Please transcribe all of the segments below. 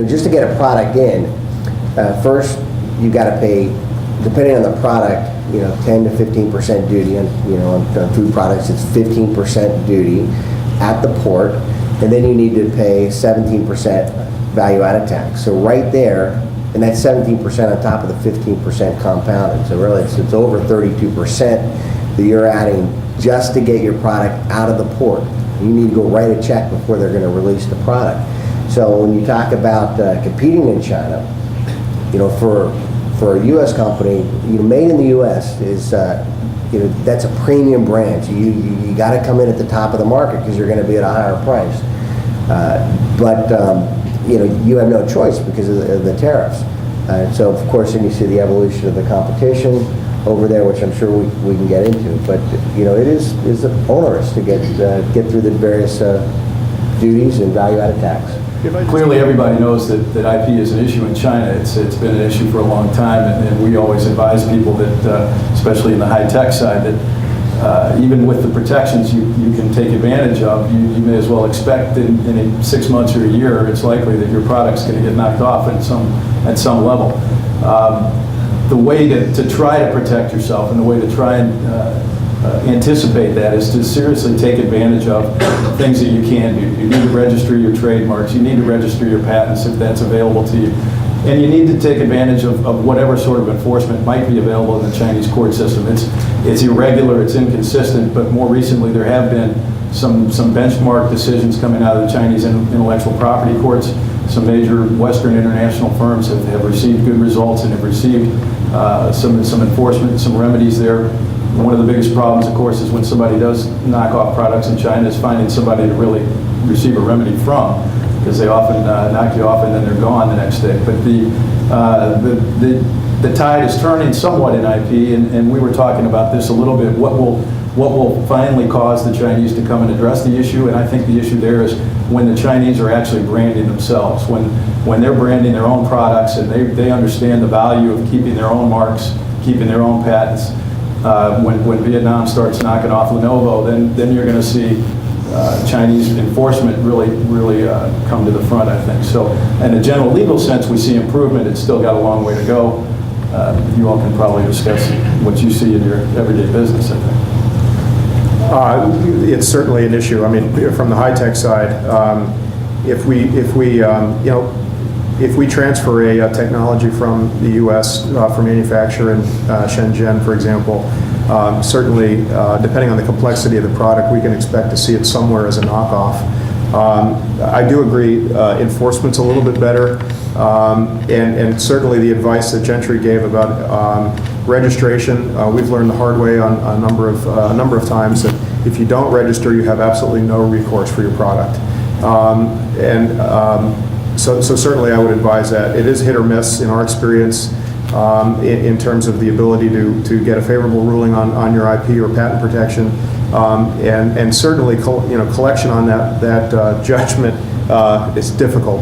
just to get a product in, first you got to pay, depending on the product, 10 to 15% duty on, on food products. It's 15% duty at the port, and then you need to pay 17% value-added tax. So right there, and that's 17% on top of the 15% compounded. So really, it's over 32% that you're adding just to get your product out of the port. You need to go write a check before they're going to release the product. So when you talk about competing in China, for a U.S. company, made in the U.S. is, that's a premium brand. So you got to come in at the top of the market because you're going to be at a higher price. You have no choice because of the tariffs. So of course, then you see the evolution of the competition over there, which I'm sure we can get into. But it is onerous to get through the various duties and value-added tax. Clearly, everybody knows that IP is an issue in China. It's been an issue for a long time, and we always advise people that, especially in the high-tech side, that even with the protections you can take advantage of, you may as well expect in 6 months or a year, it's likely that your product's going to get knocked off at some level. The way to try to protect yourself and the way to try and anticipate that is to seriously take advantage of things that you can do. You need to register your trademarks, you need to register your patents if that's available to you, and you need to take advantage of whatever sort of enforcement might be available in the Chinese court system. It's irregular, it's inconsistent, but more recently there have been some benchmark decisions coming out of the Chinese intellectual property courts. Some major Western international firms have received good results and have received some enforcement, some remedies there. One of the biggest problems, of course, is when somebody does knock off products in China is finding somebody to really receive a remedy from, because they often knock you off and then they're gone the next day. But the tide is turning somewhat in IP, and we were talking about this a little bit. What will finally cause the Chinese to come and address the issue? And I think the issue there is when the Chinese are actually branding themselves, when they're branding their own products and they understand the value of keeping their own marks, keeping their own patents. When Vietnam starts knocking off Lenovo, then you're going to see Chinese enforcement really come to the front, I think. So in a general legal sense, we see improvement. It's still got a long way to go. You all can probably discuss what you see in your everyday business, I think. It's certainly an issue. I mean, from the high-tech side, if we transfer a technology from the U.S. For manufacture in Shenzhen, for example, certainly, depending on the complexity of the product, we can expect to see it somewhere as a knockoff. I do agree, enforcement's a little bit better, and certainly the advice that Gentry gave about registration, we've learned the hard way on a number of times that if you don't register, you have absolutely no recourse for your product. So certainly I would advise that. It is hit or miss in our experience in terms of the ability to get a favorable ruling on your IP or patent protection, and certainly collection on that judgment is difficult.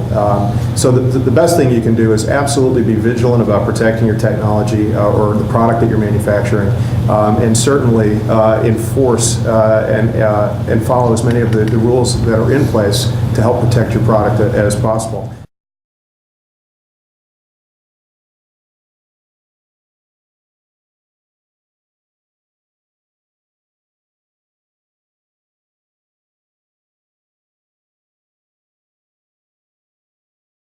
So the best thing you can do is absolutely be vigilant about protecting your technology or the product that you're manufacturing, and certainly enforce and follow as many of the rules that are in place to help protect your product as possible.